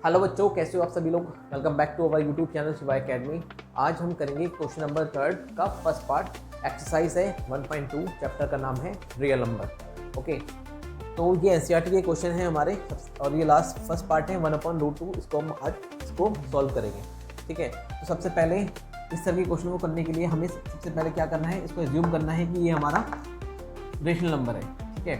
Hello बच्चों, कैसे हो आप सभी लोग। Welcome back to our YouTube channel Shivay Academy. आज हम करेंगे क्वेश्चन नंबर 3 का फर्स्ट पार्ट। एक्सरसाइज है 1.2, चैप्टर का नाम है रियल नंबर। ओके, तो ये एनसीईआरटी के क्वेश्चन है हमारे और ये लास्ट फर्स्ट पार्ट है 1/√2। इसको हम आज सॉल्व करेंगे। ठीक है, तो सबसे पहले इस तरह के क्वेश्चन को करने के लिए हमें सबसे पहले क्या करना है, इसको एज्यूम करना है कि ये हमारा रेशनल नंबर है। ठीक है,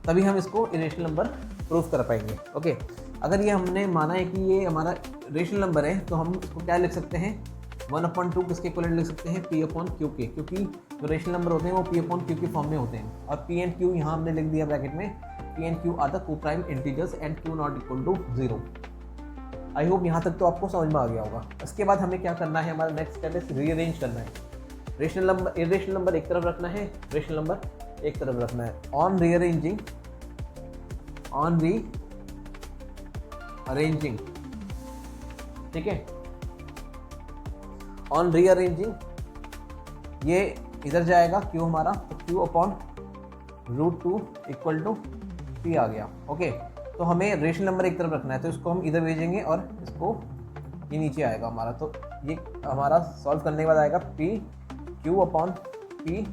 तभी हम इसको इरेशनल नंबर प्रूफ कर पाएंगे। ओके, अगर ये हमने माना है कि ये हमारा रेशनल नंबर है तो हम इसको क्या लिख सकते हैं, 1/2 किसके इक्विवेलेंट लिख सकते हैं, P/Q के, क्योंकि जो रेशनल नंबर होते हैं वो P/Q के फॉर्म में होते हैं। और P एंड Q यहाँ हमने लिख दिया ब्रैकेट में, P and Q are the coprime integers and Q not equal to 0। I hope यहाँ तक तो आपको समझ में आ गया होगा। उसके बाद हमें क्या करना है, हमारा नेक्स्ट स्टेप है रीअरेंज करना है। रेशनल नंबर इरेशनल नंबर एक तरफ रखना है, रेशनल नंबर एक तरफ रखना है। ऑन रीअरेंजिंग ठीक है, ऑन रीअरेंजिंग ये इधर जाएगा Q हमारा, तो Q/√2 इक्वल टू P आ गया। ओके, तो हमें रेशनल नंबर एक तरफ रखना है, तो इसको हम इधर भेजेंगे और इसको ये नीचे आएगा हमारा। तो ये हमारा सॉल्व करने के बाद आएगा Q/P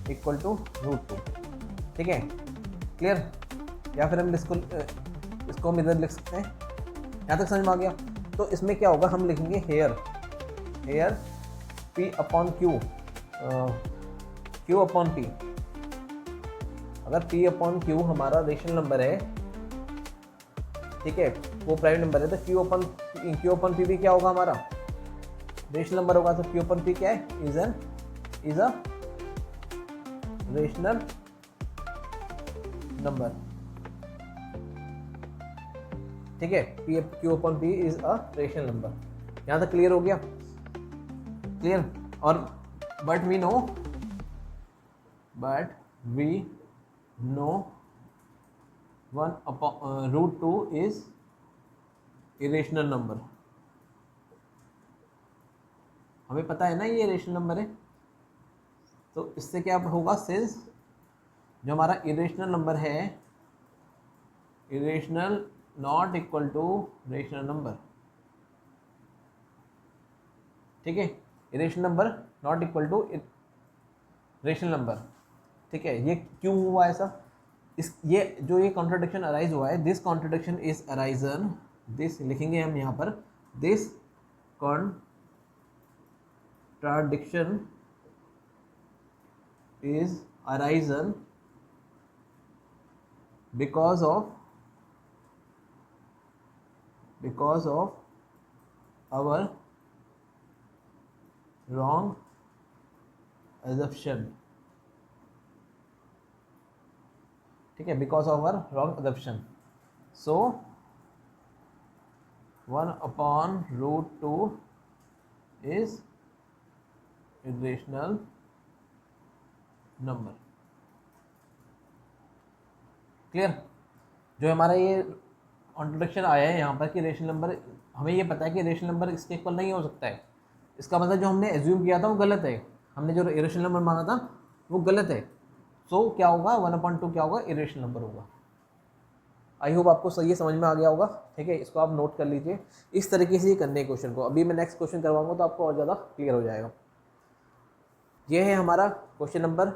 इक्वल टू √2। ठीक है, क्लियर। या फिर हम इसको हम इधर लिख सकते हैं। यहाँ तक समझ में आ गया। तो इसमें क्या होगा, हम लिखेंगे हेयर P/Q, Q/P। अगर P/Q हमारा रेशनल नंबर है, ठीक है, वो प्राइम नंबर है, तो Q/P भी क्या होगा, हमारा रेशनल नंबर होगा। तो Q/P क्या है, इज अ रेशनल नंबर। ठीक है, Q/P is a rational number. यहाँ तक क्लियर हो गया, क्लियर। और but we know 1/√2 is irrational number. हमें पता है ना ये रेशनल नंबर है, तो इससे क्या होगा, सिंस जो हमारा इरेशनल नंबर है, irrational not equal to rational number. ठीक है, irrational number not equal to rational number. ठीक है, ये क्यों हुआ ऐसा, ये जो ये कॉन्ट्रडिक्शन अराइज हुआ है, this contradiction is arisen, this लिखेंगे हम यहाँ पर, this contradiction is arisen because of our wrong assumption। ठीक है, because of our wrong assumption, so 1/√2 is irrational number। Clear. जो हमारा ये कॉन्ट्रडिक्शन आया है यहाँ पर कि रेशनल नंबर, हमें ये पता है कि रेशनल नंबर इसके इक्वल नहीं हो सकता है। इसका मतलब जो हमने एज्यूम किया था वो गलत है, हमने जो इरेशनल नंबर माना था वो गलत है। सो क्या होगा, 1/2 क्या होगा, इरेशनल नंबर होगा। आई होप आपको सही समझ में आ गया होगा। ठीक है, इसको आप नोट कर लीजिए, इस तरीके से ही करने क्वेश्चन को। अभी मैं नेक्स्ट क्वेश्चन करवाऊंगा तो आपको और ज़्यादा क्लियर हो जाएगा। ये है हमारा क्वेश्चन नंबर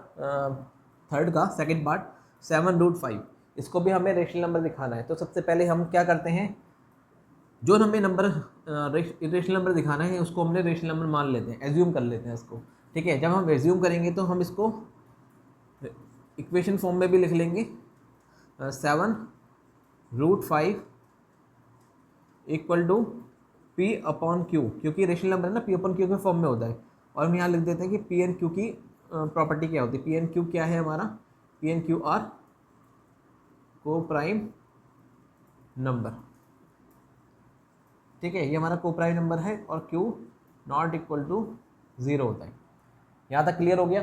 3 का सेकेंड पार्ट, 7√5। इसको भी हमें रेशनल नंबर दिखाना है। तो सबसे पहले हम क्या करते हैं, जो हमें नंबर रेशनल नंबर दिखाना है उसको हमने रेशनल नंबर मान लेते हैं, एज्यूम कर लेते हैं इसको। ठीक है, जब हम एज्यूम करेंगे तो हम इसको इक्वेशन फॉर्म में भी लिख लेंगे, 7√5 इक्वल टू P/Q, क्योंकि रेशनल नंबर है ना, P/Q के फॉर्म में होता है। और हम यहाँ लिख देते हैं कि P एंड Q की प्रॉपर्टी क्या होती है। P एंड Q क्या है हमारा, P एंड Q आर को प्राइम नंबर। ठीक है, ये हमारा को प्राइम नंबर है और Q नॉट इक्वल टू 0 होता है। यहाँ तक क्लियर हो गया,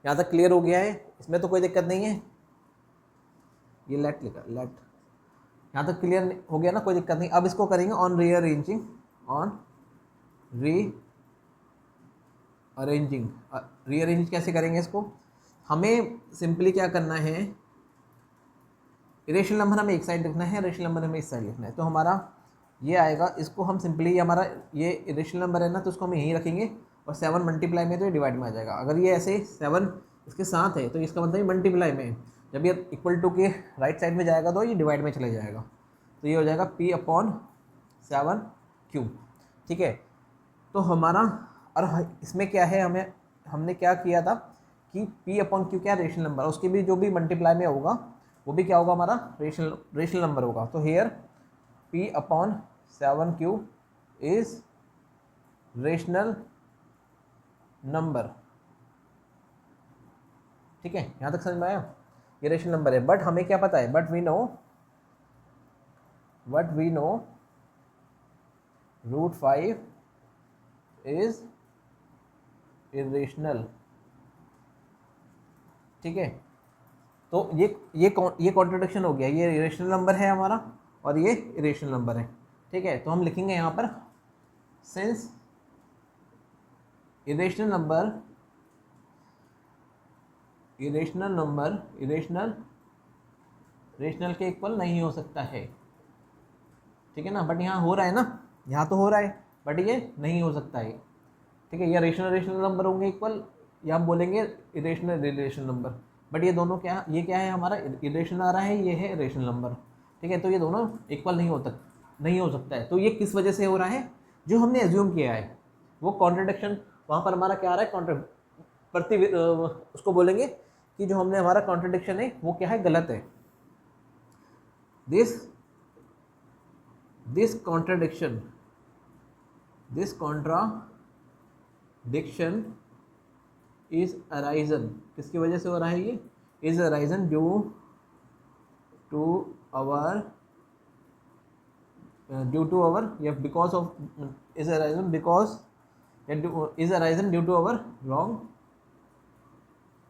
यहाँ तक क्लियर हो गया है, इसमें तो कोई दिक्कत नहीं है। ये लेट लिखा, लेट, यहाँ तक क्लियर हो गया ना, कोई दिक्कत नहीं। अब इसको करेंगे ऑन रीअरेंजिंग, रीअरेंज कैसे करेंगे इसको, हमें सिंपली क्या करना है, इरेशनल नंबर हमें एक साइड लिखना है, रेशनल नंबर हमें इस साइड लिखना है। तो हमारा ये आएगा, इसको हम सिंपली हमारा ये इरेशनल नंबर है ना, तो उसको हम यहीं रखेंगे और 7 मल्टीप्लाई में तो ये डिवाइड में आ जाएगा। अगर ये ऐसे 7 इसके साथ है तो इसका मतलब ये मल्टीप्लाई में है। जब ये इक्वल टू के राइट साइड में जाएगा तो ये डिवाइड में चले जाएगा, तो ये हो जाएगा P/7Q। ठीक है, तो हमारा और इसमें क्या है, हमने क्या किया था कि P/Q क्या रेशनल नंबर, उसके भी जो भी मल्टीप्लाई में होगा वो भी क्या होगा, हमारा रेशनल नंबर होगा। तो hair P/7Q is rational number. ठीक है, यहाँ तक समझ में आया, ये रेशनल नंबर है। बट हमें क्या पता है, but we know √5 is irrational. ठीक है, तो ये कॉन्ट्रडिक्शन हो गया, ये इरेशनल नंबर है हमारा और ये इरेशनल नंबर है। ठीक है, तो हम लिखेंगे यहाँ पर सिंस इरेशनल नंबर रेशनल के इक्वल नहीं हो सकता है। ठीक है ना, बट यहाँ हो रहा है ना, यहाँ तो हो रहा है बट ये नहीं हो सकता है। ठीक है, या रेशनल नंबर होंगे इक्वल, या हम बोलेंगे इरेशनल नंबर। बट ये दोनों क्या, ये क्या है हमारा इरेशनल आ रहा है, ये है रेशनल नंबर। ठीक है, तो ये दोनों इक्वल नहीं हो सकता है। तो ये किस वजह से हो रहा है, जो हमने एज्यूम किया है वो कॉन्ट्रडिक्शन वहाँ पर हमारा क्या आ रहा है, उसको बोलेंगे कि जो हमने हमारा कॉन्ट्रडिक्शन है वो क्या है, गलत है। दिस contradiction is arisen, किसकी वजह से हो रहा है, ये is arisen due to our because of is arisen due to our wrong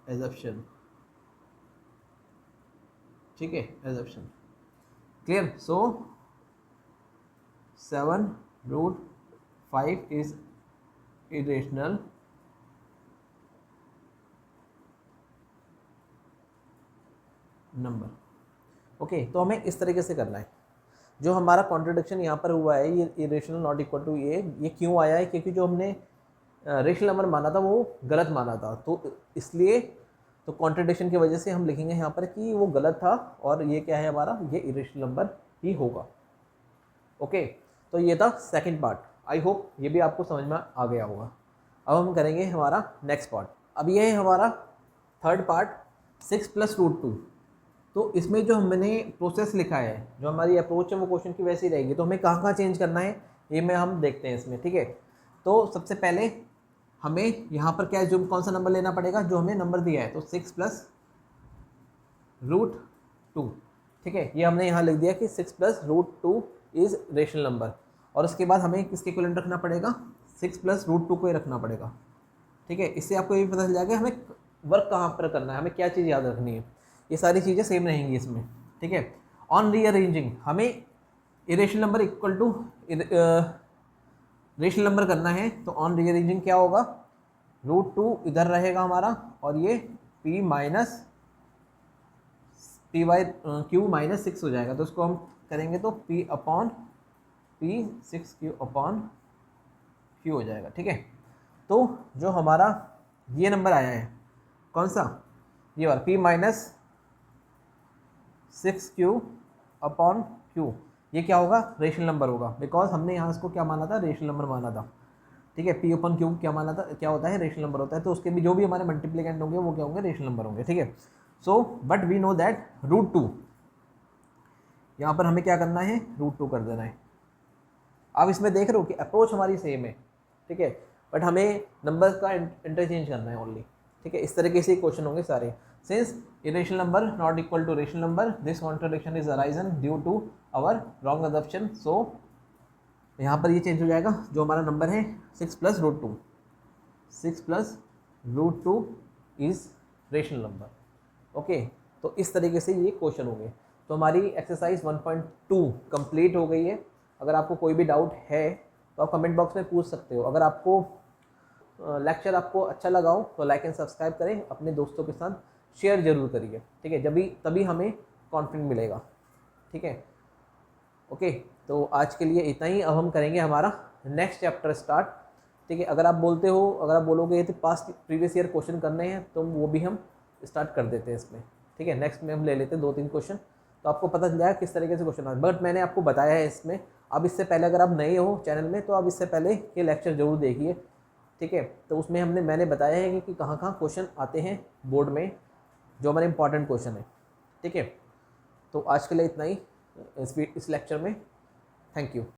assumption। ठीक है, assumption clear। so 7√5 is irrational number. Okay, तो हमें इस तरीके से करना है। जो हमारा कॉन्ट्रडिक्शन यहाँ पर हुआ है, ये इरेशनल नॉट इक्वल टू ये क्यों आया है, क्योंकि जो हमने रेशनल नंबर माना था वो गलत माना था, तो इसलिए तो कॉन्ट्रडिक्शन की वजह से हम लिखेंगे यहाँ पर कि वो गलत था और ये क्या है हमारा, ये इरेशनल नंबर ही होगा। ओके, तो ये था सेकंड पार्ट। आई होप ये भी आपको समझ में आ गया होगा। अब हम करेंगे हमारा नेक्स्ट पार्ट। अब ये है हमारा थर्ड पार्ट, 6 + √2। तो इसमें जो हमने प्रोसेस लिखा है, जो हमारी अप्रोच है वो क्वेश्चन की वैसी रहेगी। तो हमें कहाँ चेंज करना है ये में हम देखते हैं इसमें। ठीक है, तो सबसे पहले हमें यहाँ पर क्या जो कौन सा नंबर लेना पड़ेगा, जो हमें नंबर दिया है, तो 6 + √2। ठीक है, ये हमने यहाँ लिख दिया कि 6 + √2 इज़ रेशनल नंबर। और उसके बाद हमें किसके इक्विवेलेंट रखना पड़ेगा, 6 + √2 को ही रखना पड़ेगा। ठीक है, इससे आपको ये पता चल जाएगा हमें वर्क कहाँ पर करना है, हमें क्या चीज़ याद रखनी है। ये सारी चीज़ें सेम रहेंगी इसमें। ठीक है, ऑन रीअरेंजिंग हमें irrational number equal to rational number करना है। तो ऑन रीअरेंजिंग क्या होगा, √2 इधर रहेगा हमारा और ये P - Q - 6 हो जाएगा। तो इसको हम करेंगे तो P/6Q/Q हो जाएगा। ठीक है, तो जो हमारा ये नंबर आया है कौन सा, ये वाला P - 6Q/Q, ये क्या होगा, रेशनल नंबर होगा। बिकॉज हमने यहाँ इसको क्या माना था, रेशनल नंबर माना था। ठीक है, P/Q क्या माना था, क्या होता है, रेशनल नंबर होता है। तो उसके भी जो भी हमारे मल्टीप्लिकेंट होंगे वो क्या होंगे, रेशनल नंबर होंगे। ठीक है, so but we know that √2, यहाँ पर हमें क्या करना है, √2 कर देना है। आप इसमें देख रहे हो कि अप्रोच हमारी सेम है। ठीक है, बट हमें नंबर का इंटरचेंज करना है ओनली। ठीक है, इस तरीके से क्वेश्चन होंगे सारे। Since irrational number not equal to rational number, this contradiction is arisen due to our wrong assumption. So यहाँ पर ये चेंज हो जाएगा, जो हमारा नंबर है 6 + √2, 6 + √2 इज रेशनल नंबर। ओके, तो इस तरीके से ये क्वेश्चन होंगे। तो हमारी एक्सरसाइज 1.2 कंप्लीट हो गई है। अगर आपको कोई भी डाउट है तो आप कमेंट बॉक्स में पूछ सकते हो। अगर आपको लेक्चर आपको अच्छा लगा हो तो लाइक एंड सब्सक्राइब करें, अपने दोस्तों के साथ शेयर जरूर करिए। ठीक है, तभी हमें कॉन्फिडेंट मिलेगा। ठीक है, ओके। तो आज के लिए इतना ही। अब हम करेंगे हमारा नेक्स्ट चैप्टर स्टार्ट। ठीक है, अगर आप बोलते हो, अगर आप बोलोगे तो पास्ट प्रीवियस ईयर क्वेश्चन करने हैं तो वो भी हम स्टार्ट कर देते हैं इसमें। ठीक है, नेक्स्ट में हम ले लेते हैं 2-3 क्वेश्चन, तो आपको पता चल जाएगा किस तरीके से क्वेश्चन आए। बट मैंने आपको बताया है इसमें, अब इससे पहले अगर आप नए हो चैनल में तो आप इससे पहले ये लेक्चर जरूर देखिए। ठीक है, तो उसमें मैंने बताया है कि कहाँ कहाँ क्वेश्चन आते हैं बोर्ड में, जो हमारे इंपॉर्टेंट क्वेश्चन है। ठीक है, तो आज के लिए इतना ही इस लेक्चर में। Thank you.